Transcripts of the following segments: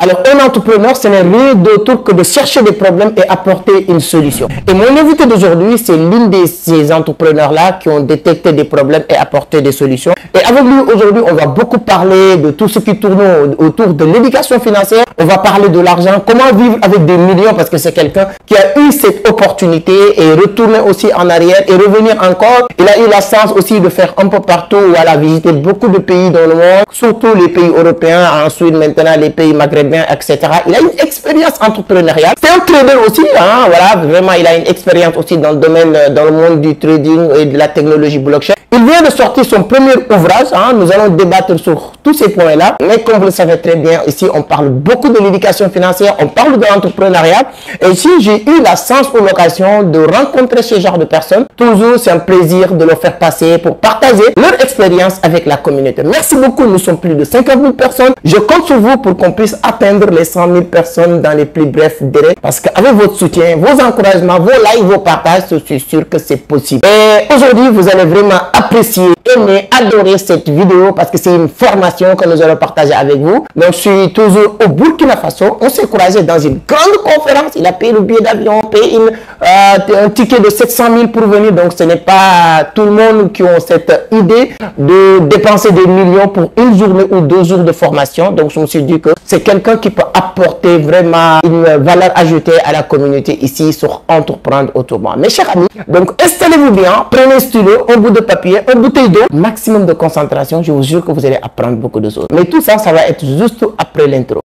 Alors, un entrepreneur, ce n'est rien d'autre que de chercher des problèmes et apporter une solution. Et mon invité d'aujourd'hui, c'est l'une de ces entrepreneurs-là qui ont détecté des problèmes et apporté des solutions. Et avec lui, aujourd'hui, on va beaucoup parler de tout ce qui tourne autour de l'éducation financière. On va parler de l'argent, comment vivre avec des millions, parce que c'est quelqu'un qui a eu cette opportunité et retourner aussi en arrière et revenir encore. Il a eu la chance aussi de faire un peu partout, voilà, visiter beaucoup de pays dans le monde, surtout les pays européens, ensuite maintenant les pays maghrébins, etc. Il a une expérience entrepreneuriale. C'est un trader aussi, hein, voilà, vraiment, il a une expérience aussi dans le domaine, dans le monde du trading et de la technologie blockchain. Il vient de sortir son premier ouvrage, hein, nous allons débattre sur tous ces points-là. Mais comme vous le savez très bien, ici, on parle beaucoup de l'éducation financière, on parle de l'entrepreneuriat. Et ici, j'ai eu la chance ou l'occasion de rencontrer ce genre de personnes. Toujours, c'est un plaisir de leur faire passer pour partager leur expérience avec la communauté. Merci beaucoup, nous sommes plus de 50 000 personnes. Je compte sur vous pour qu'on puisse atteindre les 100 000 personnes dans les plus brefs délais. Parce qu'avec votre soutien, vos encouragements, vos likes, vos partages, je suis sûr que c'est possible. Et aujourd'hui, vous allez vraiment apprécier, aimer, adorer cette vidéo parce que c'est une formation que nous allons partager avec vous. Donc, je suis toujours au Burkina Faso. On s'est croisé dans une grande conférence. Il a payé le billet d'avion, payé un ticket de 700 000 pour venir. Donc, ce n'est pas tout le monde qui a cette idée de dépenser des millions pour une journée ou 2 jours de formation. Donc, je me suis dit que c'est quelqu'un qui peut apporter vraiment une valeur ajoutée à la communauté ici sur Entreprendre Autrement. Mes chers amis, donc installez-vous bien, prenez un stylo, un bout de papier, une bouteille d'eau, maximum de concentration. Je vous jure que vous allez apprendre beaucoup de choses. Mais tout ça, ça va être juste après l'intro.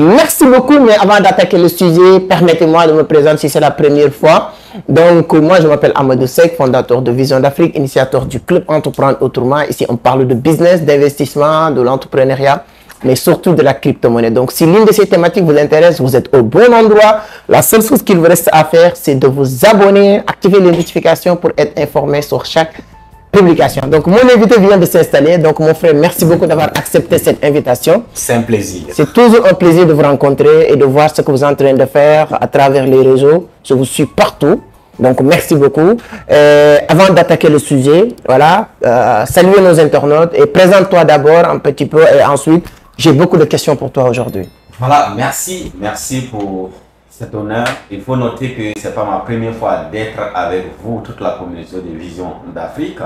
Merci beaucoup, mais avant d'attaquer le sujet, permettez-moi de me présenter si c'est la première fois. Donc, moi, je m'appelle Amadou Seck, fondateur de Vision d'Afrique, initiateur du club Entreprendre Autrement. Ici, on parle de business, d'investissement, de l'entrepreneuriat, mais surtout de la crypto-monnaie. Donc, si l'une de ces thématiques vous intéresse, vous êtes au bon endroit. La seule chose qu'il vous reste à faire, c'est de vous abonner, activer les notifications pour être informé sur chaque publication. Donc, mon invité vient de s'installer. Donc, mon frère, merci beaucoup d'avoir accepté cette invitation. C'est un plaisir. C'est toujours un plaisir de vous rencontrer et de voir ce que vous êtes en train de faire à travers les réseaux. Je vous suis partout. Donc, merci beaucoup. Avant d'attaquer le sujet, voilà, saluez nos internautes et présente-toi d'abord un petit peu et ensuite, j'ai beaucoup de questions pour toi aujourd'hui. Voilà, merci. Merci pour cet honneur. Il faut noter que ce n'est pas ma première fois d'être avec vous, toute la communauté de Vision d'Afrique.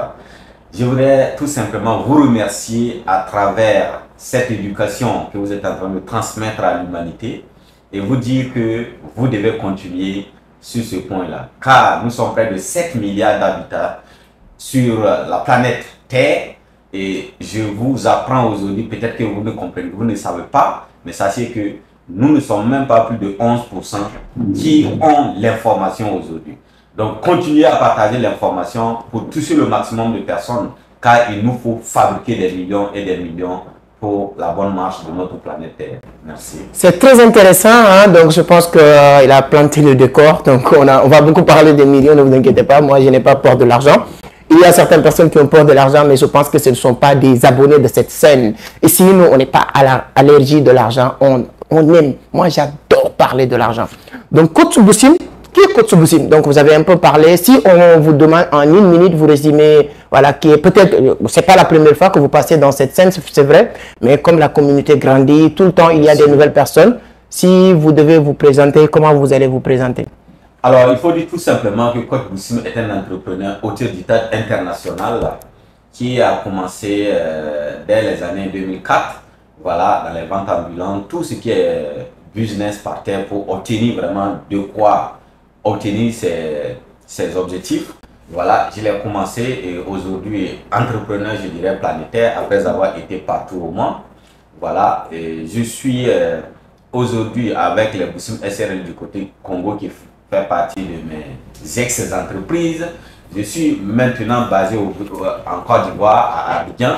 Je voudrais tout simplement vous remercier à travers cette éducation que vous êtes en train de transmettre à l'humanité et vous dire que vous devez continuer sur ce point-là. Car nous sommes près de 7 milliards d'habitants sur la planète Terre et je vous apprends aujourd'hui, peut-être que vous ne comprenez, vous ne savez pas, mais sachez que nous ne sommes même pas plus de 11% qui ont l'information aujourd'hui. Donc, continuez à partager l'information pour toucher le maximum de personnes, car il nous faut fabriquer des millions et des millions pour la bonne marche de notre planète Terre. Merci. C'est très intéressant, hein? Donc je pense qu'il a planté le décor. Donc, on va beaucoup parler des millions, ne vous inquiétez pas. Moi, je n'ai pas peur de l'argent. Il y a certaines personnes qui ont peur de l'argent, mais je pense que ce ne sont pas des abonnés de cette scène. Ici, nous, on n'est pas à l'allergie de l'argent. On aime. Moi, j'adore parler de l'argent. Donc, Coach Boussim, qui est Coach Boussim? Donc, vous avez un peu parlé. Si on vous demande en une minute, vous résumez, voilà, qui est peut-être, c'est pas la première fois que vous passez dans cette scène, c'est vrai, mais comme la communauté grandit, tout le temps, il y a des nouvelles personnes. Si vous devez vous présenter, comment vous allez vous présenter? Alors, il faut dire tout simplement que Coach Boussim est un entrepreneur autodidacte international qui a commencé dès les années 2004. Voilà, dans les ventes ambulantes, tout ce qui est business par terre pour obtenir vraiment de quoi obtenir ses objectifs. Voilà, je l'ai commencé et aujourd'hui entrepreneur, je dirais planétaire, après avoir été partout au monde. Voilà, et je suis aujourd'hui avec les Boussim SRL du côté Congo qui fait partie de mes ex-entreprises. Je suis maintenant basé en Côte d'Ivoire, à Abidjan.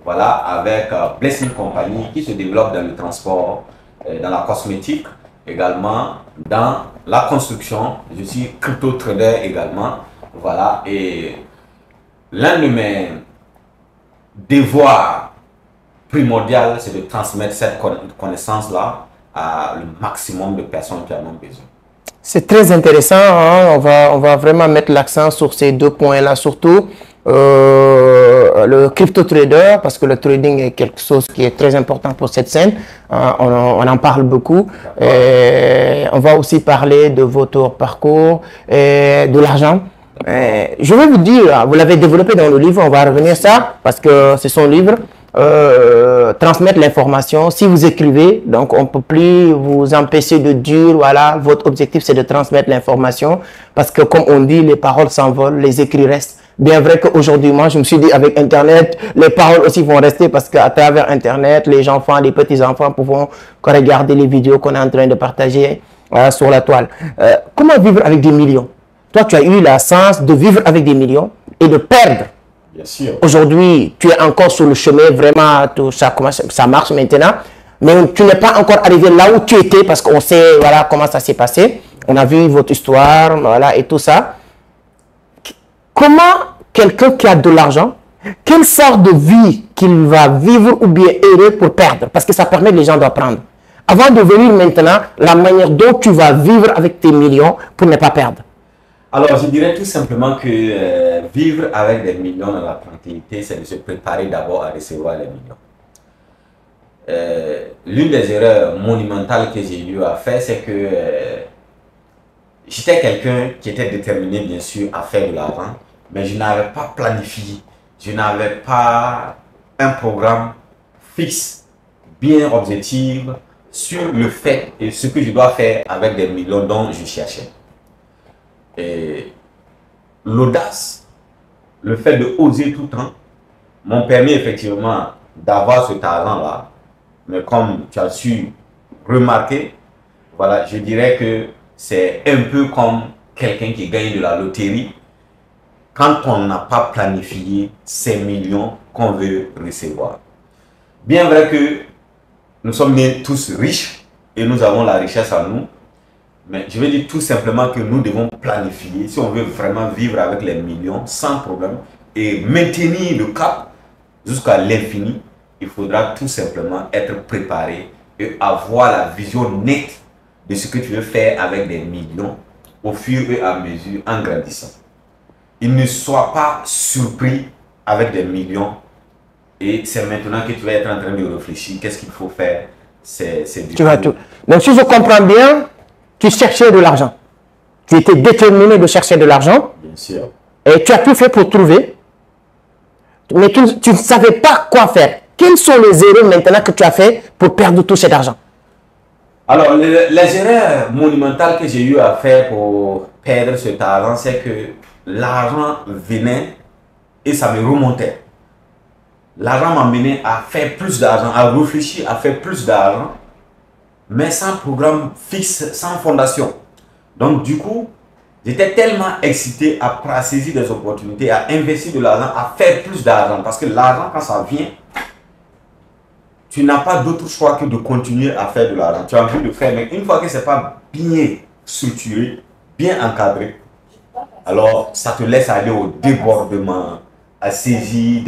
Voilà, avec Blessing Company qui se développe dans le transport, dans la cosmétique, également dans la construction. Je suis crypto trader également. Voilà, et l'un de mes devoirs primordiaux, c'est de transmettre cette connaissance-là à le maximum de personnes qui en ont besoin. C'est très intéressant, hein? On va vraiment mettre l'accent sur ces deux points-là, surtout le crypto trader, parce que le trading est quelque chose qui est très important pour cette scène. On en parle beaucoup. Et on va aussi parler de votre parcours, et de l'argent. Je vais vous dire, vous l'avez développé dans le livre, on va revenir à ça, parce que c'est son livre. Transmettre l'information. Si vous écrivez, donc on ne peut plus vous empêcher de dire, voilà, votre objectif c'est de transmettre l'information, parce que comme on dit, les paroles s'envolent, les écrits restent. Bien vrai qu'aujourd'hui, moi, je me suis dit, avec Internet, les paroles aussi vont rester, parce qu'à travers Internet, les enfants, les petits-enfants pourront regarder les vidéos qu'on est en train de partager sur la toile. Comment vivre avec des millions? Toi, tu as eu la chance de vivre avec des millions et de perdre. Bien sûr. Aujourd'hui, tu es encore sur le chemin, vraiment, tout ça, comment ça marche maintenant. Mais tu n'es pas encore arrivé là où tu étais, parce qu'on sait, voilà, comment ça s'est passé. On a vu votre histoire, voilà, et tout ça. Comment quelqu'un qui a de l'argent, quelle sorte de vie qu'il va vivre ou bien heureux pour perdre? Parce que ça permet les gens d'apprendre. Avant de venir maintenant, la manière dont tu vas vivre avec tes millions pour ne pas perdre. Alors, je dirais tout simplement que vivre avec des millions dans la tranquillité, c'est de se préparer d'abord à recevoir les millions. L'une des erreurs monumentales que j'ai eu à faire, c'est que j'étais quelqu'un qui était déterminé, bien sûr, à faire de l'argent, mais je n'avais pas planifié, je n'avais pas un programme fixe, bien objectif, sur le fait et ce que je dois faire avec des millions dont je cherchais. Et l'audace, le fait de oser tout le temps, m'ont permis effectivement d'avoir ce talent-là. Mais comme tu as su remarquer, voilà, je dirais que c'est un peu comme quelqu'un qui gagne de la loterie quand on n'a pas planifié ces millions qu'on veut recevoir. Bien vrai que nous sommes nés tous riches et nous avons la richesse en nous. Mais je veux dire tout simplement que nous devons planifier si on veut vraiment vivre avec les millions sans problème et maintenir le cap jusqu'à l'infini. Il faudra tout simplement être préparé et avoir la vision nette de ce que tu veux faire avec des millions au fur et à mesure en grandissant. Il ne sois pas surpris avec des millions et c'est maintenant que tu vas être en train de réfléchir qu'est-ce qu'il faut faire. Tu vas tout. Donc si je comprends bien, tu cherchais de l'argent. Tu étais déterminé de chercher de l'argent. Bien sûr. Et tu as tout fait pour trouver. Mais tu ne savais pas quoi faire. Quelles sont les erreurs maintenant que tu as fait pour perdre tout cet argent? Alors, les erreurs monumentales que j'ai eu à faire pour perdre ce talent, c'est que l'argent venait et ça me remontait. L'argent m'amenait à faire plus d'argent, à réfléchir à faire plus d'argent, mais sans programme fixe, sans fondation. Donc du coup, j'étais tellement excité à saisir des opportunités, à investir de l'argent, à faire plus d'argent. Parce que l'argent, quand ça vient, tu n'as pas d'autre choix que de continuer à faire de l'argent. Tu as envie de faire, mais une fois que ce n'est pas bien structuré, bien encadré, alors ça te laisse aller au débordement, à saisir,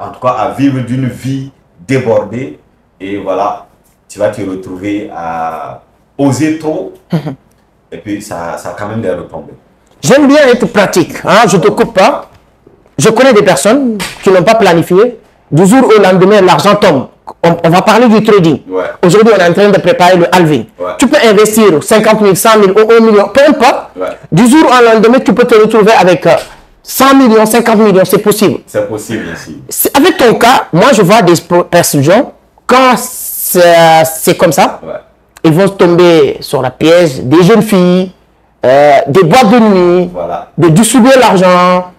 en tout cas à vivre d'une vie débordée. Et voilà, tu vas te retrouver à oser trop et puis ça a quand même des retombées. J'aime bien être pratique, hein? Je ne te coupe pas. Je connais des personnes qui n'ont pas planifié. Du jour au lendemain, l'argent tombe. On va parler du trading. Ouais. Aujourd'hui, on est en train de préparer le halving. Ouais. Tu peux investir 50 000, 100 000 ou 1 million, peu importe. Ouais. Du jour au lendemain, tu peux te retrouver avec 100 millions, 50 millions, c'est possible. C'est possible ici. Avec ton cas, moi je vois des personnes, quand c'est comme ça, Ouais. ils vont tomber sur la piège des jeunes filles, des boîtes de nuit, Voilà. de distribuer l'argent.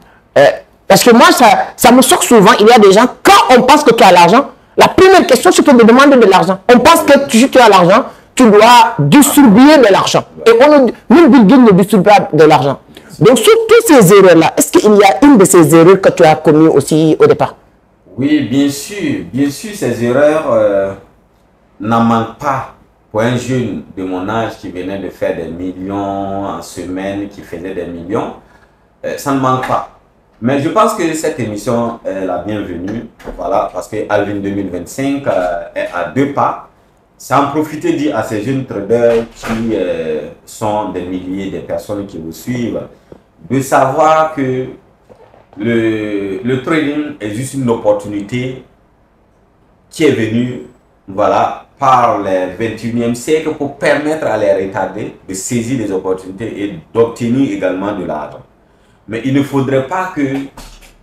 Parce que moi, ça me choque souvent. Il y a des gens, quand on pense que tu as l'argent, la première question, c'est de demander de l'argent. On pense que tu as l'argent, tu dois distribuer de l'argent. Et même Bill Gates ne distribue pas de l'argent. Donc, sur toutes ces erreurs-là, est-ce qu'il y a une de ces erreurs que tu as commises aussi au départ? Oui, bien sûr. Bien sûr, ces erreurs n'en manquent pas. Pour un jeune de mon âge qui venait de faire des millions en semaine, qui faisait des millions, ça ne manque pas. Mais je pense que cette émission est la bienvenue, voilà, parce que Halving 2025 est à 2 pas c'est en profiter dire à ces jeunes traders qui sont des milliers de personnes qui vous suivent, de savoir que le trading est juste une opportunité qui est venue, voilà, par le 21e siècle pour permettre à les retardés de saisir des opportunités et d'obtenir également de l'argent. Mais il ne faudrait pas que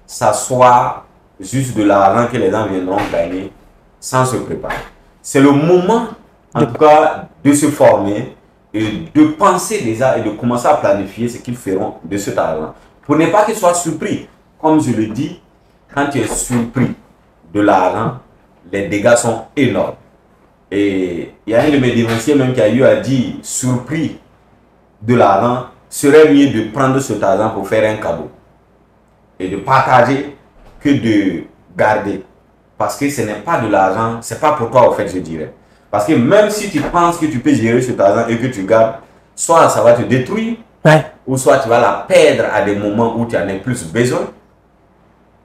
ça soit juste de l'argent que les gens viendront gagner sans se préparer. C'est le moment, en tout cas, de se former et de penser déjà et de commencer à planifier ce qu'ils feront de cet argent. Pour ne pas qu'ils soient surpris. Comme je le dis, quand tu es surpris de l'argent, les dégâts sont énormes. Et il y a un de mes dévanciers même qui a eu à dire, surpris de l'argent, serait mieux de prendre cet argent pour faire un cadeau. Et de partager que de garder. Parce que ce n'est pas de l'argent, c'est pas pour toi au fait, je dirais. Parce que même si tu penses que tu peux gérer cet argent et que tu gardes, soit ça va te détruire, ou soit tu vas la perdre à des moments où tu en as plus besoin.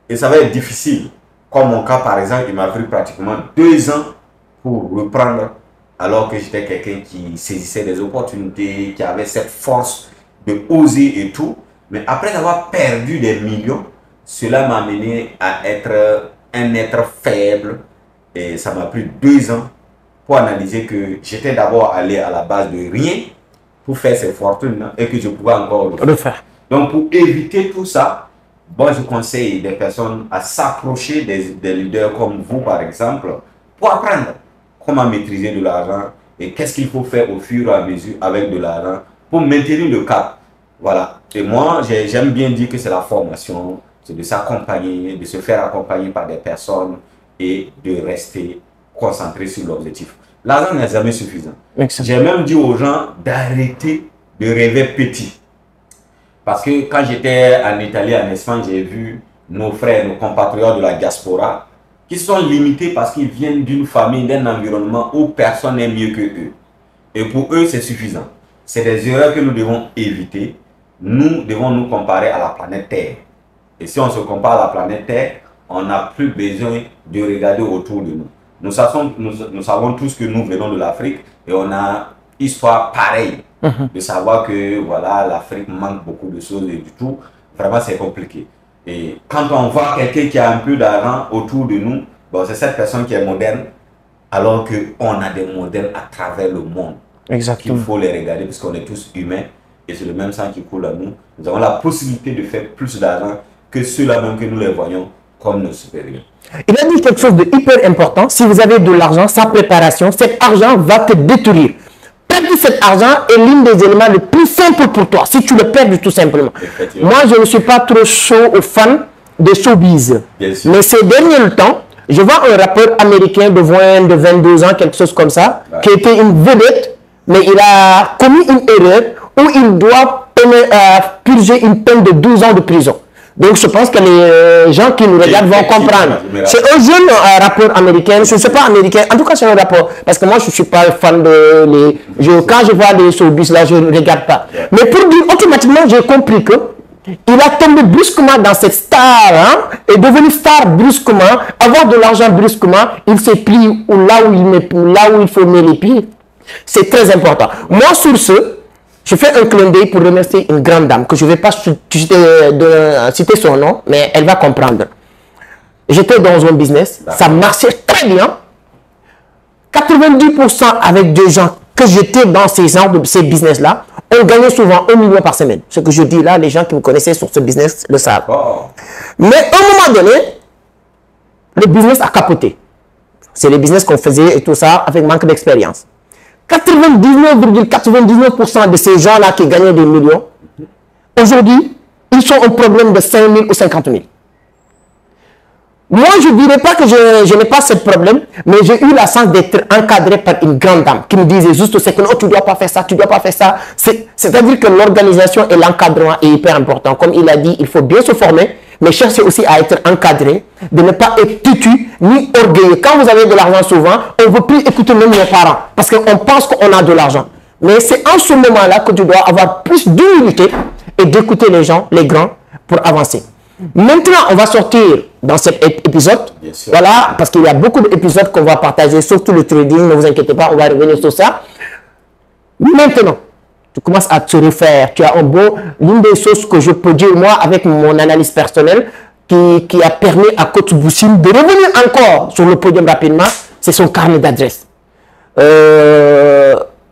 Et ça va être difficile. Comme mon cas, par exemple, il m'a pris pratiquement 2 ans pour reprendre, alors que j'étais quelqu'un qui saisissait des opportunités, qui avait cette force de oser et tout. Mais après avoir perdu des millions, cela m'a amené à être un être faible. Et ça m'a pris 2 ans pour analyser que j'étais d'abord allé à la base de rien pour faire ces fortunes et que je pouvais encore le faire. Donc pour éviter tout ça, bon, je conseille des personnes à s'approcher des leaders comme vous, par exemple, pour apprendre comment maîtriser de l'argent et qu'est-ce qu'il faut faire au fur et à mesure avec de l'argent pour maintenir le cap. Voilà. Et moi, j'aime bien dire que c'est la formation, c'est de s'accompagner, de se faire accompagner par des personnes et de rester concentré sur l'objectif. L'argent n'est jamais suffisant. J'ai même dit aux gens d'arrêter de rêver petit. Parce que quand j'étais en Italie, en Espagne, j'ai vu nos frères, nos compatriotes de la diaspora qui sont limités parce qu'ils viennent d'une famille, d'un environnement où personne n'est mieux que eux. Et pour eux, c'est suffisant. C'est des erreurs que nous devons éviter. Nous devons nous comparer à la planète Terre. Et si on se compare à la planète Terre, on n'a plus besoin de regarder autour de nous. Nous savons tous que nous venons de l'Afrique et on a une histoire pareille. De savoir que voilà, l'Afrique manque beaucoup de choses et du tout, vraiment c'est compliqué. Et quand on voit quelqu'un qui a un peu d'argent autour de nous, bon, c'est cette personne qui est moderne, alors qu'on a des modèles à travers le monde. Exactement. Il faut les regarder parce qu'on est tous humains et c'est le même sang qui coule à nous. Nous avons la possibilité de faire plus d'argent que ceux-là même que nous les voyons comme nos supérieurs. Il a dit quelque chose de hyper important. Si vous avez de l'argent sans préparation, cet argent va te détruire. Perdre cet argent est l'un des éléments les plus simples pour toi, si tu le perds tout simplement. Moi, je ne suis pas trop chaud ou fan de showbiz. Mais ces derniers temps, je vois un rappeur américain de 22 ans, quelque chose comme ça, qui était une vedette, mais il a commis une erreur où il doit purger une peine de 12 ans de prison. Donc, je pense que les gens qui nous regardent vont comprendre. C'est un jeune rappeur américain, je ne sais pas américain, en tout cas c'est un rappeur, parce que moi je ne suis pas fan de... quand je vois les showbiz là, je ne regarde pas. Mais pour dire, automatiquement, j'ai compris que il a tombé brusquement dans cette star, est devenu star brusquement, avoir de l'argent brusquement, il s'est pris là où il faut mettre les pieds. C'est très important. Moi, sur ce, je fais un clin d'œil pour remercier une grande dame que je ne vais pas citer son nom, mais elle va comprendre. J'étais dans un business, ça marchait très bien. 90% avec des gens que j'étais dans ces business-là, on gagnait souvent 1 million par semaine. Ce que je dis là, les gens qui me connaissaient sur ce business le savent. Mais à un moment donné, le business a capoté. C'est les business qu'on faisait et tout ça avec manque d'expérience. 99,99% de ces gens-là qui gagnaient des millions, aujourd'hui, ils sont au problème de 5 000 ou 50 000. Moi, je ne dirais pas que je n'ai pas ce problème, mais j'ai eu la chance d'être encadré par une grande dame qui me disait juste c'est que non, tu ne dois pas faire ça, tu ne dois pas faire ça. C'est-à-dire que l'organisation et l'encadrement est hyper important. Comme il a dit, il faut bien se former, mais chercher aussi à être encadré, de ne pas être têtu ni orgueilleux. Quand vous avez de l'argent souvent, on ne veut plus écouter même nos parents parce qu'on pense qu'on a de l'argent. Mais c'est en ce moment-là que tu dois avoir plus d'humilité et d'écouter les gens, les grands, pour avancer. Maintenant, on va sortir dans cet épisode. Voilà, parce qu'il y a beaucoup d'épisodes qu'on va partager, surtout le trading. Ne vous inquiétez pas, on va revenir sur ça. Maintenant, tu commences à te refaire. Tu as un beau... L'une des choses que je peux dire, moi, avec mon analyse personnelle, qui a permis à Coach Boussim de revenir encore sur le podium rapidement, c'est son carnet d'adresse.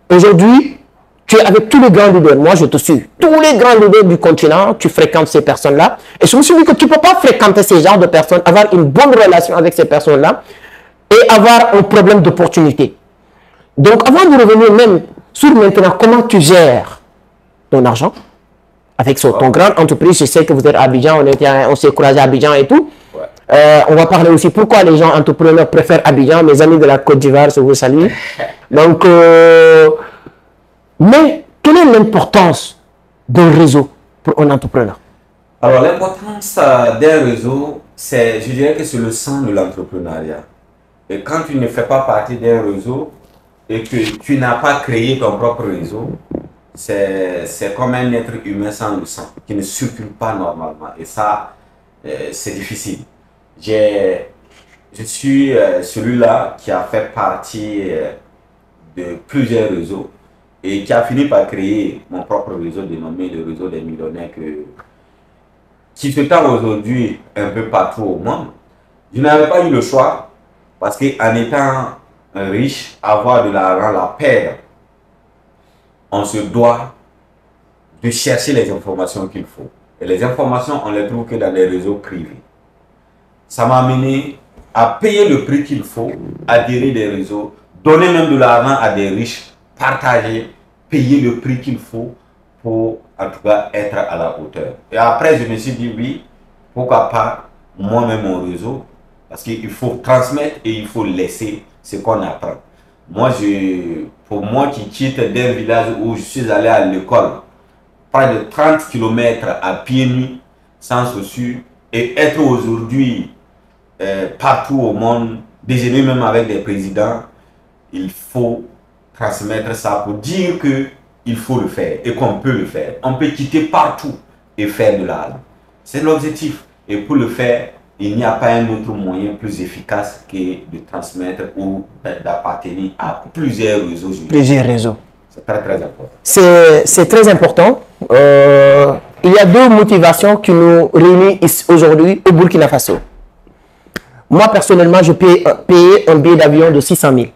Aujourd'hui, tu es avec tous les grands leaders. Moi, je te suis. Tous les grands leaders du continent, tu fréquentes ces personnes-là. Et je me suis dit que tu ne peux pas fréquenter ces genres de personnes, avoir une bonne relation avec ces personnes-là et avoir un problème d'opportunité. Donc, avant de revenir même sur maintenant comment tu gères ton argent, avec ton grande entreprise, je sais que vous êtes à Abidjan, on s'est croisés à Abidjan et tout. On va parler aussi pourquoi les gens entrepreneurs préfèrent Abidjan, mes amis de la Côte d'Ivoire, je vous salue. Donc, mais quelle est l'importance d'un réseau pour un entrepreneur? Alors, l'importance d'un réseau, je dirais que c'est le sang de l'entrepreneuriat. Et quand tu ne fais pas partie d'un réseau et que tu n'as pas créé ton propre réseau, c'est comme un être humain sans le sang, qui ne circule pas normalement. Et ça, c'est difficile. Je suis celui-là qui a fait partie de plusieurs réseaux et qui a fini par créer mon propre réseau dénommé le réseau des millionnaires qui se tend aujourd'hui un peu partout au monde. Je n'avais pas eu le choix parce qu'en étant riche, avoir de l'argent, la perdre, on se doit de chercher les informations qu'il faut. Et les informations, on ne les trouve que dans les réseaux privés. Ça m'a amené à payer le prix qu'il faut, adhérer des réseaux, donner même de l'argent à des riches, partager, payer le prix qu'il faut pour, en tout cas, être à la hauteur. Et après, je me suis dit, oui, pourquoi pas moi-même mon réseau, parce qu'il faut transmettre et il faut laisser ce qu'on apprend. Moi, pour moi qui quitte d'un village où je suis allé à l'école, près de 30 km à pieds nus, sans chaussures, et être aujourd'hui partout au monde, déjeuner même avec des présidents, il faut transmettre ça pour dire qu'il faut le faire et qu'on peut le faire. On peut quitter partout et faire de l'argent. C'est l'objectif. Et pour le faire, il n'y a pas un autre moyen plus efficace que de transmettre ou d'appartenir à plusieurs réseaux. Plusieurs réseaux. C'est très, très important. C'est très important. Il y a deux motivations qui nous réunissent aujourd'hui au Burkina Faso. Moi, personnellement, je paye un billet d'avion de 600 000.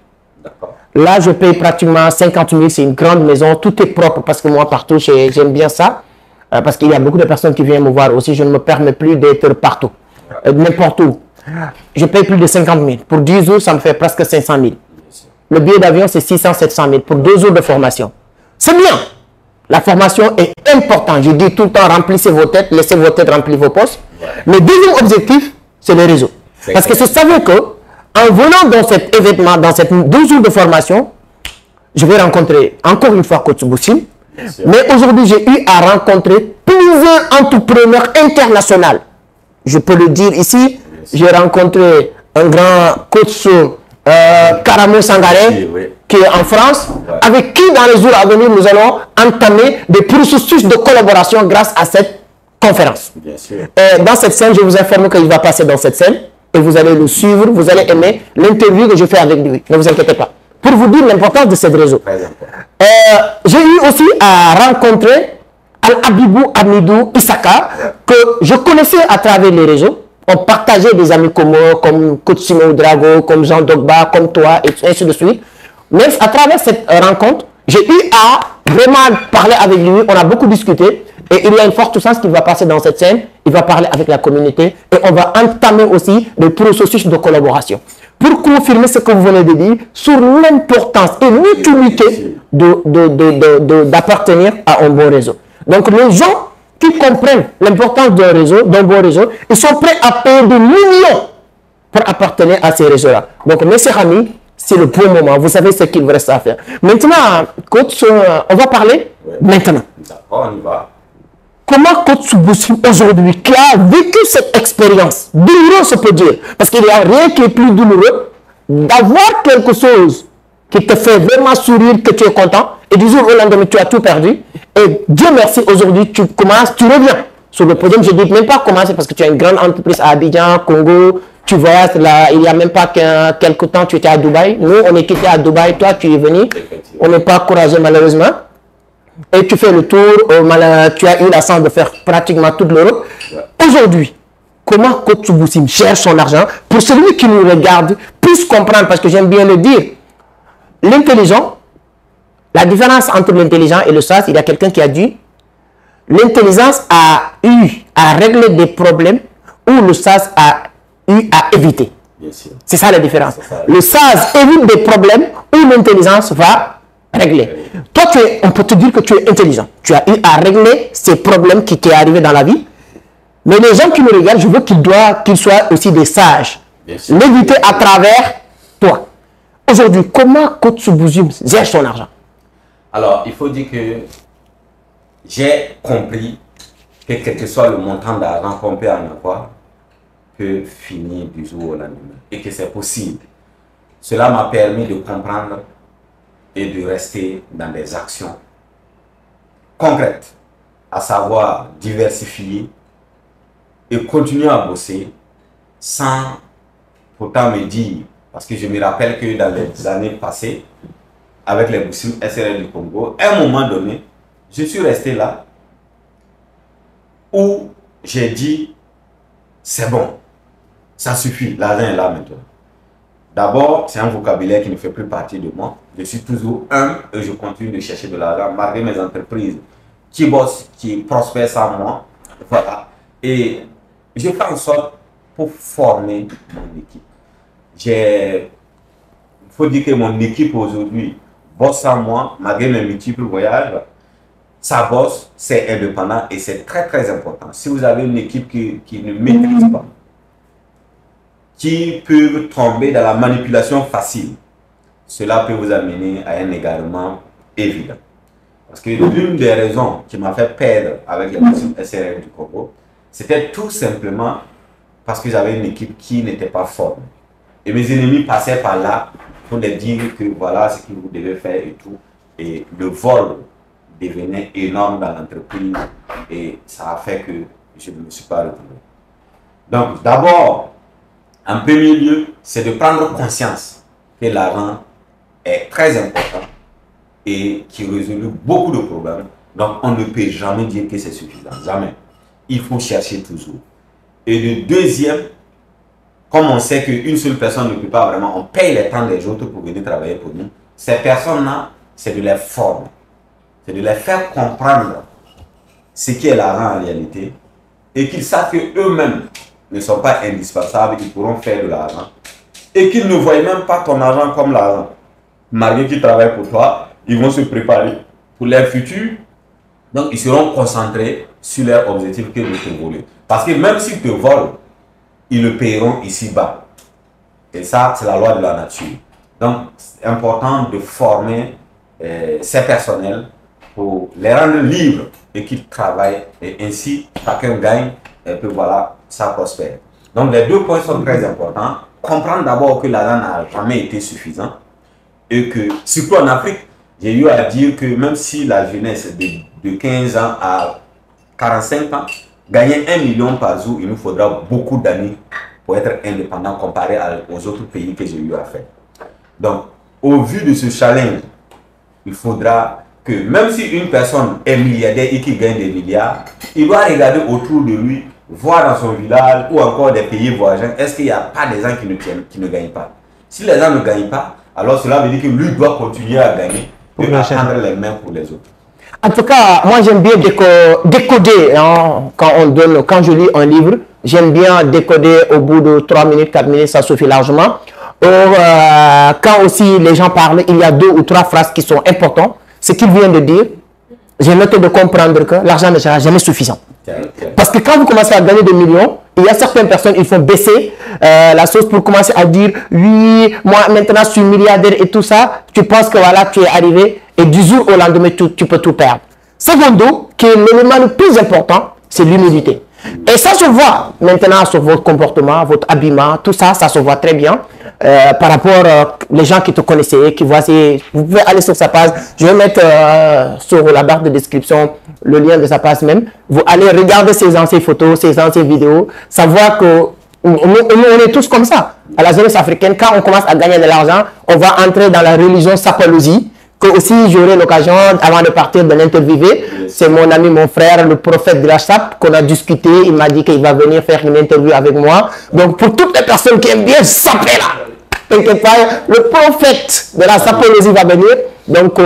Là, je paye pratiquement 50 000. C'est une grande maison. Tout est propre parce que moi, partout, j'aime bien ça. Parce qu'il y a beaucoup de personnes qui viennent me voir aussi. Je ne me permets plus d'être partout. N'importe où. Je paye plus de 50 000. Pour 10 jours, ça me fait presque 500 000. Le billet d'avion, c'est 600, 700 000 pour 2 jours de formation. C'est bien. La formation est importante. Je dis tout le temps, remplissez vos têtes, laissez vos têtes remplir vos postes. Le deuxième objectif, c'est le réseau. Parce que je savais que, en venant dans cet événement, dans ces 2 jours de formation, je vais rencontrer encore une fois Coach Boussim. Mais aujourd'hui, j'ai eu à rencontrer plusieurs entrepreneurs internationaux. Je peux le dire ici, j'ai rencontré un grand coach Karamo Sangaré, qui est en France, avec qui dans les jours à venir, nous allons entamer des processus de collaboration grâce à cette conférence. Dans cette scène, je vous informe qu'il va passer dans cette scène et vous allez le suivre, vous allez aimer l'interview que je fais avec lui. Ne vous inquiétez pas. Pour vous dire l'importance de ce réseau. J'ai eu aussi à rencontrer Al-Abibou Amidou Isaka, que je connaissais à travers les réseaux. On partageait des amis communs comme Coach Simon Drago, comme Jean Dogba, comme toi, et ainsi de suite. Mais à travers cette rencontre, j'ai eu à vraiment parler avec lui. On a beaucoup discuté. Et il y a une forte chance qu'il va passer dans cette scène. Il va parler avec la communauté. Et on va entamer aussi des processus de collaboration. Pour confirmer ce que vous venez de dire sur l'importance et l'utilité d'appartenir à un bon réseau. Donc les gens qui comprennent l'importance d'un réseau, d'un bon réseau, ils sont prêts à payer des millions pour appartenir à ces réseaux-là. Donc mes chers amis, c'est le bon moment. Vous savez ce qu'il vous reste à faire. Maintenant, coach, on va parler maintenant. D'accord, on y va. Comment Coach Boussim aujourd'hui, qui a vécu cette expérience, douloureuse, se peut dire, parce qu'il n'y a rien qui est plus douloureux, d'avoir quelque chose qui te fait vraiment sourire, que tu es content, et du jour au lendemain, tu as tout perdu, et Dieu merci, aujourd'hui, tu commences, tu reviens. sur le podium. Je ne dis même pas comment c'est parce que tu as une grande entreprise à Abidjan, Congo, tu voyages là, il n'y a même pas quelques temps, tu étais à Dubaï. Nous, on est quitté à Dubaï, toi, tu es venu. On n'est pas encouragé malheureusement. Et tu fais le tour, tu as eu la chance de faire pratiquement toute l'Europe. Aujourd'hui, comment Coach Boussim gère son argent pour celui qui nous regarde puisse comprendre, parce que j'aime bien le dire, l'intelligent, la différence entre l'intelligent et le sage, il y a quelqu'un qui a dit, l'intelligence a eu à régler des problèmes où le sage a eu à éviter. C'est ça la différence. Le sage évite des problèmes où l'intelligence va régler. Toi, on peut te dire que tu es intelligent. Tu as eu à régler ces problèmes qui t'est arrivé dans la vie. Mais les gens qui me regardent, je veux qu'ils soient aussi des sages. L'éviter à travers toi. Aujourd'hui, comment Coach Boussim gère son argent? Alors, il faut dire que j'ai compris que quel que soit le montant d'argent qu'on peut en avoir, peut finir du jour au lendemain. Et que c'est possible. Cela m'a permis de comprendre et de rester dans des actions concrètes, à savoir diversifier et continuer à bosser sans pourtant me dire, parce que je me rappelle que dans les années passées, avec les Boussim SRL du Congo, à un moment donné, je suis resté là où j'ai dit, c'est bon, ça suffit, l'argent est là maintenant. D'abord, c'est un vocabulaire qui ne fait plus partie de moi. Je suis toujours humble et je continue de chercher de l'argent malgré mes entreprises qui bossent, qui prospèrent sans moi. Voilà. Et je fais en sorte pour former mon équipe. Il faut dire que mon équipe aujourd'hui bosse sans moi, malgré mes multiples voyages. Ça bosse, c'est indépendant et c'est très très important. Si vous avez une équipe qui ne maîtrise pas, qui peuvent tomber dans la manipulation facile, cela peut vous amener à un égarement évident. Parce que l'une des raisons qui m'a fait perdre avec les Boussim SRL du Congo, c'était tout simplement parce que j'avais une équipe qui n'était pas formée. Et mes ennemis passaient par là pour leur dire que voilà ce que vous devez faire et tout. Et le vol devenait énorme dans l'entreprise et ça a fait que je ne me suis pas retrouvé. Donc d'abord, en premier lieu, c'est de prendre conscience que l'argent est très important et qui résout beaucoup de problèmes. Donc, on ne peut jamais dire que c'est suffisant. Jamais. Il faut chercher toujours. Et le deuxième, comme on sait qu'une seule personne ne peut pas vraiment, on paye les temps des autres pour venir travailler pour nous. Ces personnes-là, c'est de les former. C'est de les faire comprendre ce qu'est l'argent en réalité et qu'ils savent qu'eux-mêmes ne sont pas indispensables, ils pourront faire de l'argent et qu'ils ne voient même pas ton argent comme l'argent. Malgré qu'ils travaillent pour toi, ils vont se préparer pour leur futur. Donc, ils seront concentrés sur leur objectif que de te voler. Parce que même s'ils te volent, ils le paieront ici-bas. Et ça, c'est la loi de la nature. Donc, c'est important de former ces personnels pour les rendre libres et qu'ils travaillent. Et ainsi, chacun gagne et puis voilà, ça prospère. Donc, les deux points sont très importants. Comprendre d'abord que l'argent n'a jamais été suffisant. Et que, surtout en Afrique, j'ai eu à dire que même si la jeunesse de 15 ans à 45 ans, gagner 1 million par jour, il nous faudra beaucoup d'années pour être indépendant comparé aux autres pays que j'ai eu à faire. Donc, au vu de ce challenge, il faudra que même si une personne est milliardaire et qui gagne des milliards, il doit regarder autour de lui, voir dans son village ou encore des pays voisins, est-ce qu'il n'y a pas des gens qui ne gagnent pas. Si les gens ne gagnent pas, alors cela veut dire que lui doit continuer à gagner et à prendre les mains pour les autres. En tout cas, moi j'aime bien décoder hein, quand je lis un livre, j'aime bien décoder au bout de 3 minutes, 4 minutes, ça suffit largement. Quand aussi les gens parlent, il y a 2 ou 3 phrases qui sont importantes. Ce qu'il vient de dire, j'ai noté de comprendre que l'argent ne sera jamais suffisant. Parce que quand vous commencez à gagner des millions, il y a certaines personnes, ils font baisser la sauce pour commencer à dire oui, moi maintenant je suis milliardaire et tout ça. Tu penses que voilà, tu es arrivé et du jour au lendemain, tu peux tout perdre. Secondo, qui est l'élément le plus important, c'est l'humilité. Et ça se voit maintenant sur votre comportement, votre habillement, tout ça, ça se voit très bien. Par rapport les gens qui te connaissaient, qui voient, vous pouvez aller sur sa page. Je vais mettre sur la barre de description le lien de sa page même. Vous allez regarder ses anciennes photos, ses anciennes vidéos. Ça voit que on est tous comme ça. À la jeunesse africaine, quand on commence à gagner de l'argent, on va entrer dans la religion sapologie. Que aussi j'aurai l'occasion, avant de partir, de l'interviewer. C'est mon ami, mon frère, le prophète de la SAP, qu'on a discuté. Il m'a dit qu'il va venir faire une interview avec moi. Donc, pour toutes les personnes qui aiment bien saper là, t'inquiète pas, le prophète de la sapologie va venir. Donc,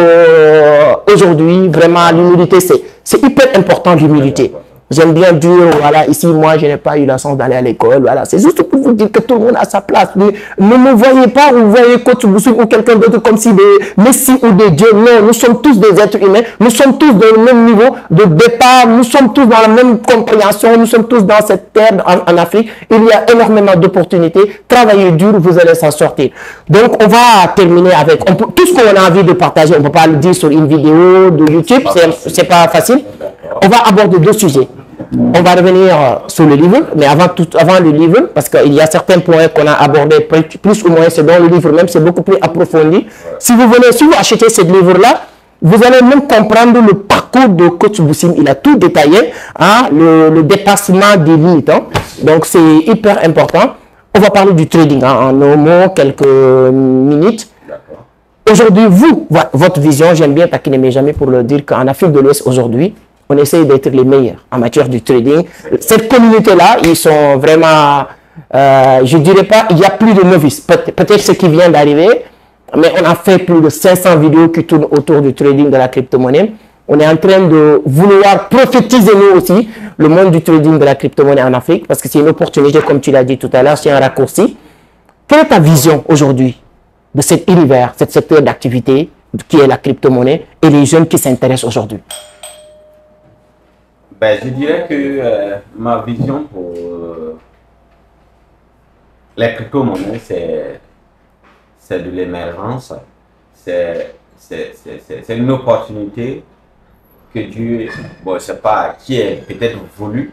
aujourd'hui, vraiment, l'humilité, c'est hyper important, l'humilité. J'aime bien dire, voilà, ici, moi, je n'ai pas eu la chance d'aller à l'école. Voilà, c'est juste pour vous dire que tout le monde a sa place. Ne me voyez pas ou voyez Coach Boussou ou quelqu'un d'autre comme si des messies ou des dieux. Non, nous sommes tous des êtres humains. Nous sommes tous dans le même niveau de départ. Nous sommes tous dans la même compréhension. Nous sommes tous dans cette terre en Afrique. Il y a énormément d'opportunités. Travaillez dur, vous allez s'en sortir. Donc, on va terminer avec tout ce qu'on a envie de partager. On ne peut pas le dire sur une vidéo de YouTube. C'est pas facile. On va aborder deux sujets. On va revenir sur le livre, mais avant le livre, parce qu'il y a certains points qu'on a abordés plus ou moins, c'est dans le livre même, c'est beaucoup plus approfondi. Si vous achetez ce livre-là, vous allez même comprendre le parcours de Coach Boussim. Il a tout détaillé, hein, le dépassement des limites. Hein. Donc, c'est hyper important. On va parler du trading hein, en un mot, quelques minutes. Aujourd'hui, votre vision, j'aime bien taquiner mes jamais pour le dire qu'en Afrique de l'Ouest, aujourd'hui, on essaye d'être les meilleurs en matière du trading. Cette communauté-là, ils sont vraiment, je ne dirais pas, il y a plus de novices. Peut-être ce qui vient d'arriver, mais on a fait plus de 500 vidéos qui tournent autour du trading de la crypto-monnaie. On est en train de vouloir prophétiser nous aussi le monde du trading de la crypto-monnaie en Afrique, parce que c'est une opportunité, comme tu l'as dit tout à l'heure, c'est un raccourci. Quelle est ta vision aujourd'hui de cet univers, cet secteur d'activité qui est la crypto-monnaie et les jeunes qui s'intéressent aujourd'hui? Ben, je dirais que ma vision pour les crypto-monnaies, c'est de l'émergence. C'est une opportunité que Dieu, bon, je ne sais pas, qui est peut-être voulu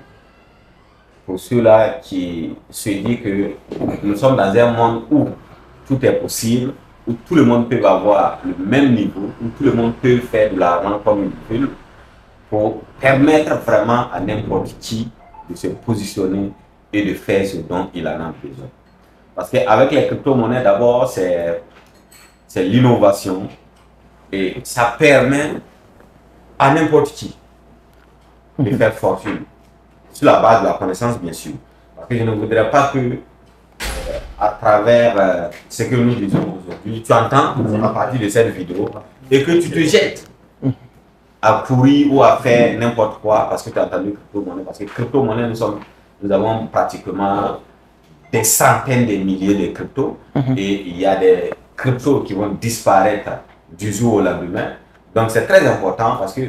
pour ceux-là qui se disent que nous sommes dans un monde où tout est possible, où tout le monde peut avoir le même niveau, où tout le monde peut faire de l'argent comme il veut, pour permettre vraiment à n'importe qui de se positionner et de faire ce dont il en a besoin. Parce qu'avec les crypto-monnaies, d'abord, c'est l'innovation et ça permet à n'importe qui de faire fortune, sur la base de la connaissance, bien sûr. Parce que je ne voudrais pas que, à travers ce que nous disons aujourd'hui, tu entends à partir de cette vidéo et que tu te jettes à courir ou à faire n'importe quoi parce que tu as entendu crypto-monnaie. Parce que crypto-monnaie, nous avons pratiquement des centaines de milliers de cryptos et il y a des cryptos qui vont disparaître du jour au lendemain. Donc c'est très important parce que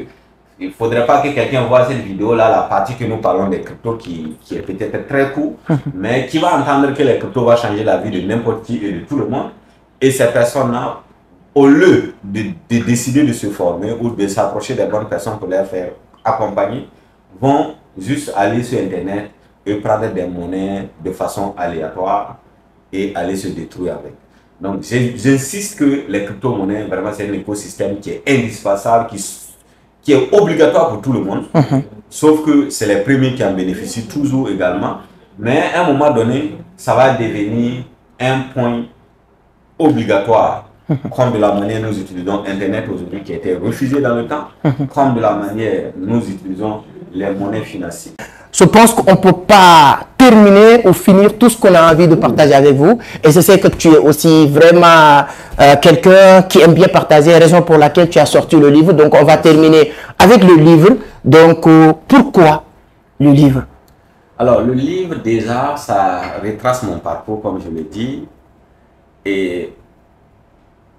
il ne faudrait pas que quelqu'un voit cette vidéo-là, la partie que nous parlons des cryptos qui est peut-être très court, mais qui va entendre que les cryptos vont changer la vie de n'importe qui et de tout le monde. Et ces personnes-là, au lieu de décider de se former ou de s'approcher des bonnes personnes pour les faire accompagner, vont juste aller sur Internet et prendre des monnaies de façon aléatoire et aller se détruire avec. Donc, j'insiste que les crypto-monnaies, vraiment, c'est un écosystème qui est indispensable, qui est obligatoire pour tout le monde, sauf que c'est les premiers qui en bénéficient toujours également. Mais à un moment donné, ça va devenir un point obligatoire. Comme de la manière nous utilisons Internet aujourd'hui qui a été refusé dans le temps, comme de la manière nous utilisons les monnaies financières. Je pense qu'on ne peut pas terminer ou finir tout ce qu'on a envie de partager avec vous. Et je sais que tu es aussi vraiment quelqu'un qui aime bien partager, raison pour laquelle tu as sorti le livre. Donc on va terminer avec le livre. Donc pourquoi le livre? Alors le livre déjà, ça retrace mon parcours comme je l'ai dit. Et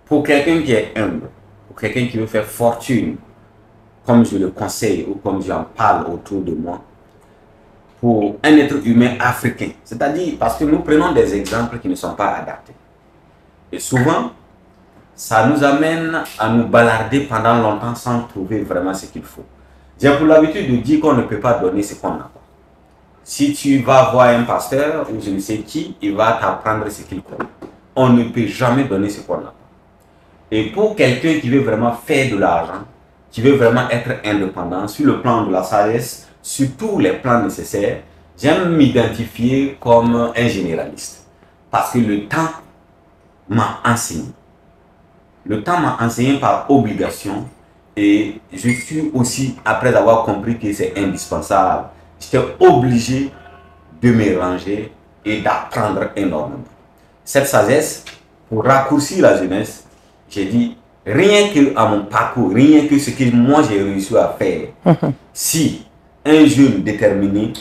pour quelqu'un qui est humble, pour quelqu'un qui veut faire fortune, comme je le conseille ou comme j'en parle autour de moi, pour un être humain africain, c'est-à-dire parce que nous prenons des exemples qui ne sont pas adaptés. Et souvent, ça nous amène à nous balader pendant longtemps sans trouver vraiment ce qu'il faut. J'ai pour l'habitude de dire qu'on ne peut pas donner ce qu'on n'a pas. Si tu vas voir un pasteur ou je ne sais qui, il va t'apprendre ce qu'il connaît. On ne peut jamais donner ce qu'on a. Et pour quelqu'un qui veut vraiment faire de l'argent, qui veut vraiment être indépendant sur le plan de la sagesse, sur tous les plans nécessaires, j'aime m'identifier comme un généraliste. Parce que le temps m'a enseigné. Le temps m'a enseigné par obligation et je suis aussi, après avoir compris que c'est indispensable, j'étais obligé de me ranger et d'apprendre énormément. Cette sagesse, pour raccourcir la jeunesse, j'ai dit, rien que à mon parcours, rien que ce que moi j'ai réussi à faire, si un jeune déterminé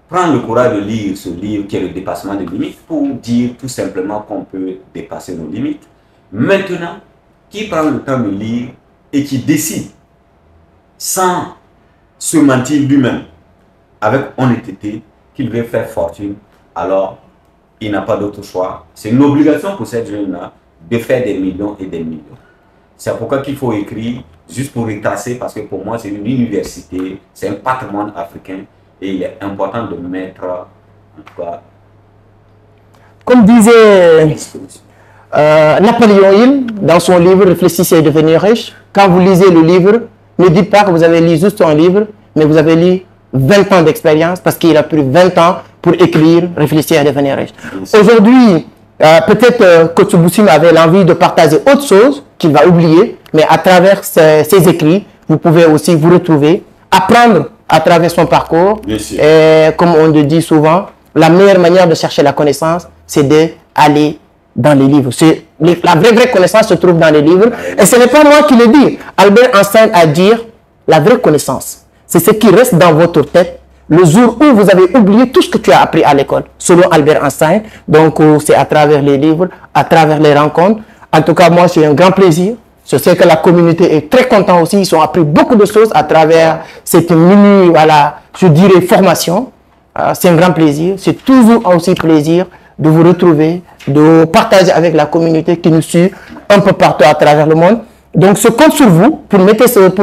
prend le courage de lire ce livre qui est le dépassement des limites pour dire tout simplement qu'on peut dépasser nos limites, maintenant, qui prend le temps de lire et qui décide sans se mentir lui-même, avec honnêteté, qu'il veut faire fortune, alors il n'a pas d'autre choix. C'est une obligation pour cette jeune-là de faire des millions et des millions. C'est pourquoi qu'il faut écrire, juste pour retracer, parce que pour moi c'est une université, c'est un patrimoine africain et il est important de mettre quoi. Comme disait Napoléon Hill dans son livre Réfléchissez et devenir riche, quand vous lisez le livre, ne dites pas que vous avez lu juste un livre, mais vous avez lu 20 ans d'expérience parce qu'il a pris 20 ans pour écrire Réfléchir et devenir riche. Aujourd'hui, peut-être Coach Boussim avait l'envie de partager autre chose qu'il va oublier, mais à travers ses écrits, vous pouvez aussi vous retrouver, apprendre à travers son parcours. Et comme on le dit souvent, la meilleure manière de chercher la connaissance, c'est d'aller dans les livres. La vraie connaissance se trouve dans les livres. Et ce n'est pas moi qui le dis. Albert Einstein a dit la vraie connaissance, c'est ce qui reste dans votre tête le jour où vous avez oublié tout ce que tu as appris à l'école, selon Albert Einstein. Donc, c'est à travers les livres, à travers les rencontres. En tout cas, moi, c'est un grand plaisir. Je sais que la communauté est très contente aussi. Ils ont appris beaucoup de choses à travers cette mini, voilà, je dirais, formation. C'est un grand plaisir. C'est toujours aussi plaisir de vous retrouver, de partager avec la communauté qui nous suit un peu partout à travers le monde. Donc, je compte sur vous pour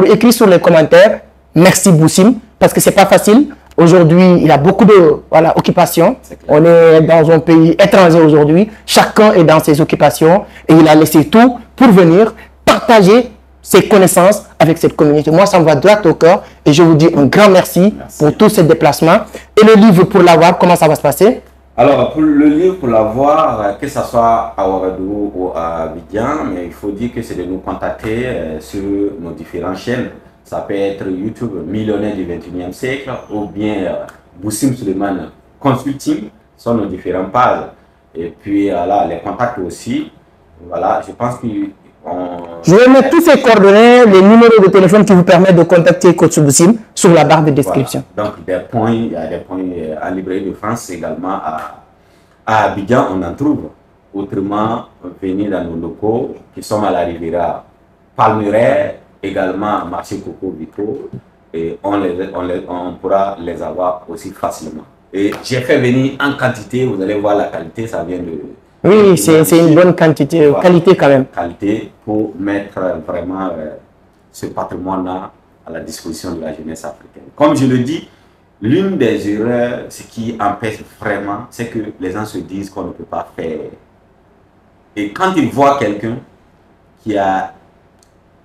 écrire sur les commentaires. Merci Boussim, parce que c'est pas facile. Aujourd'hui, il a beaucoup de occupations. On est dans un pays étranger aujourd'hui. Chacun est dans ses occupations et il a laissé tout pour venir partager ses connaissances avec cette communauté. Moi, ça me va droit au cœur et je vous dis un grand merci pour tous ces déplacements. Et le livre pour l'avoir, comment ça va se passer? Alors, pour le livre, pour l'avoir, que ce soit à Ouagadougou ou à Abidjan, mais il faut dire que c'est de nous contacter sur nos différentes chaînes. Ça peut être YouTube, millionnaire du 21e siècle, ou bien Boussim Suleiman Consulting, sont nos différentes pages. Et puis, là, les contacts aussi. Voilà, je pense que... Je vais mettre tous ces coordonnées, les numéros de téléphone qui vous permettent de contacter Coach Boussim sur la barre de description. Voilà. Donc, il y a des points en librairie de France également. À Abidjan, on en trouve. Autrement, venez dans nos locaux qui sont à la Riviera Palmeraie, également marché Coco Vico, et on pourra les avoir aussi facilement. Et j'ai fait venir en quantité, vous allez voir la qualité, ça vient de... Oui, c'est une bonne quantité, voilà. Qualité quand même. Qualité pour mettre vraiment ce patrimoine-là à la disposition de la jeunesse africaine. Comme je le dis, l'une des erreurs, ce qui empêche vraiment, c'est que les gens se disent qu'on ne peut pas faire. Et quand ils voient quelqu'un qui a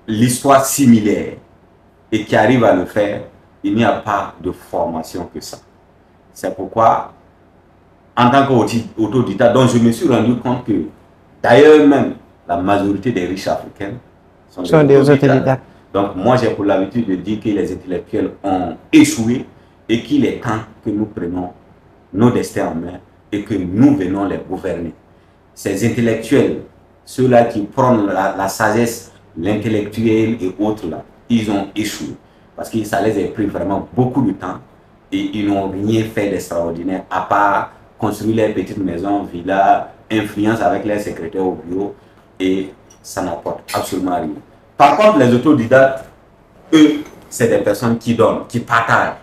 l'histoire similaire et qui arrive à le faire, il n'y a pas de formation que ça. C'est pourquoi, en tant qu'autodidacte, dont je me suis rendu compte que, d'ailleurs même, la majorité des riches africains sont des autodidactes. Donc moi, j'ai pour l'habitude de dire que les intellectuels ont échoué et qu'il est temps que nous prenions nos destins en main et que nous venons les gouverner. Ces intellectuels, ceux-là qui prennent la sagesse, l'intellectuel et autres là, ils ont échoué parce que ça les a pris vraiment beaucoup de temps et ils n'ont rien fait d'extraordinaire à part construire les petites maisons, villas, influence avec les secrétaires au bureau et ça n'apporte absolument rien. Par contre, les autodidactes, eux, c'est des personnes qui donnent, qui partagent.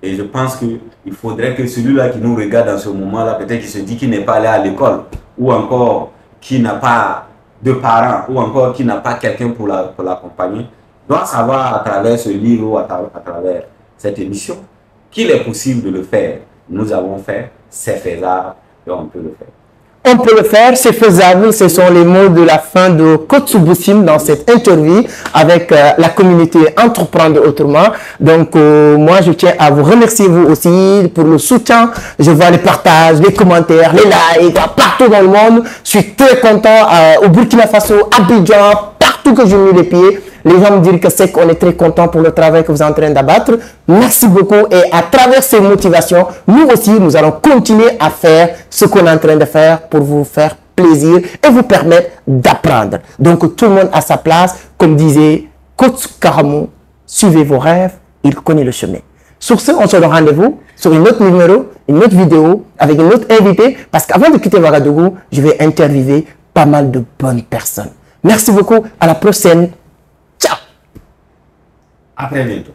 Et je pense qu'il faudrait que celui-là qui nous regarde dans ce moment-là, peut-être qu'il se dit qu'il n'est pas allé à l'école ou encore qui n'a pas de parents ou encore qui n'a pas quelqu'un pour l'accompagner, doit savoir à travers ce livre ou à travers cette émission qu'il est possible de le faire. nous avons fait, c'est faisable et on peut le faire. On peut le faire, c'est faisable. Ce sont les mots de la fin de Coach Boussim dans cette interview avec la communauté Entreprendre Autrement. Donc, moi, je tiens à vous remercier, vous aussi, pour le soutien. Je vois les partages, les commentaires, les likes, partout dans le monde. Je suis très content au Burkina Faso, Abidjan, partout que j'ai mis les pieds. Les gens me disent que c'est qu'on est très content pour le travail que vous êtes en train d'abattre. Merci beaucoup. Et à travers ces motivations, nous aussi, nous allons continuer à faire ce qu'on est en train de faire pour vous faire plaisir et vous permettre d'apprendre. Donc, tout le monde à sa place. Comme disait Coach Karamou, suivez vos rêves, il connaît le chemin. Sur ce, on se donne rendez-vous sur une autre numéro, une autre vidéo, avec une autre invitée. Parce qu'avant de quitter Ouagadougou, je vais interviewer pas mal de bonnes personnes. Merci beaucoup. À la prochaine. Ciao. À très bientôt.